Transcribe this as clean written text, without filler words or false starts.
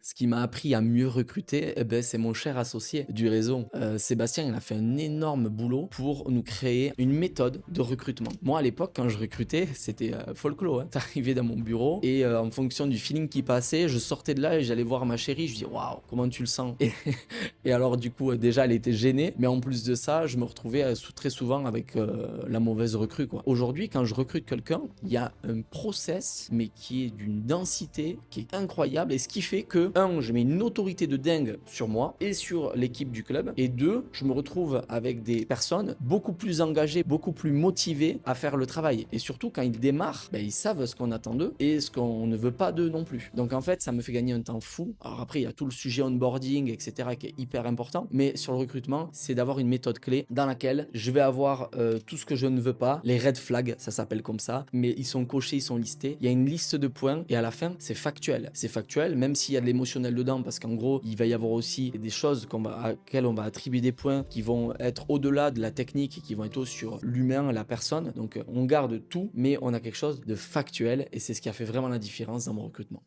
ce qui m'a appris à mieux recruter, eh ben, c'est mon cher associé du réseau. Sébastien, il a fait un énorme boulot pour nous créer une méthode de recrutement. Moi, à l'époque, quand je recrutais, c'était folklore. Hein. T'arrivais dans mon bureau et en fonction du feeling qui passait, je sortais de là et j'allais voir ma chérie. Je dis waouh, comment tu le sens? Et alors, du coup, déjà, elle était gênée. Mais en plus de ça, je me retrouvais très souvent avec la mauvaise recrue, quoi. Aujourd'hui, quand je recrute quelqu'un, il y a un process, mais qui est d'une densité qui est incroyable. Et ce qui fait que, un, je mets une autorité de dingue sur moi et sur l'équipe du club. Et deux, je me retrouve avec des personnes beaucoup plus engagées, beaucoup plus motivées à faire le travail. Et surtout, quand ils démarrent, ben, ils savent ce qu'on attend d'eux et ce qu'on ne veut pas d'eux non plus. Donc en fait, ça me fait gagner un temps fou. Alors après, il y a tout le sujet onboarding, etc., qui est hyper important. Mais sur le recrutement, c'est d'avoir une méthode clé dans laquelle je vais avoir tout ce que je ne veux pas, les red flags, ça s'appelle comme ça, mais ils sont cochés, ils sont listés. Il y a une liste de points et à la fin, c'est factuel. C'est factuel, même s'il y a de l'émotionnel dedans, parce qu'en gros, il va y avoir aussi des choses à laquelle on va attribuer des points qui vont être au-delà de la technique, qui vont être sur l'humain, la personne. Donc on garde tout, mais on a quelque chose de factuel et c'est ce qui a fait vraiment la différence dans mon recrutement.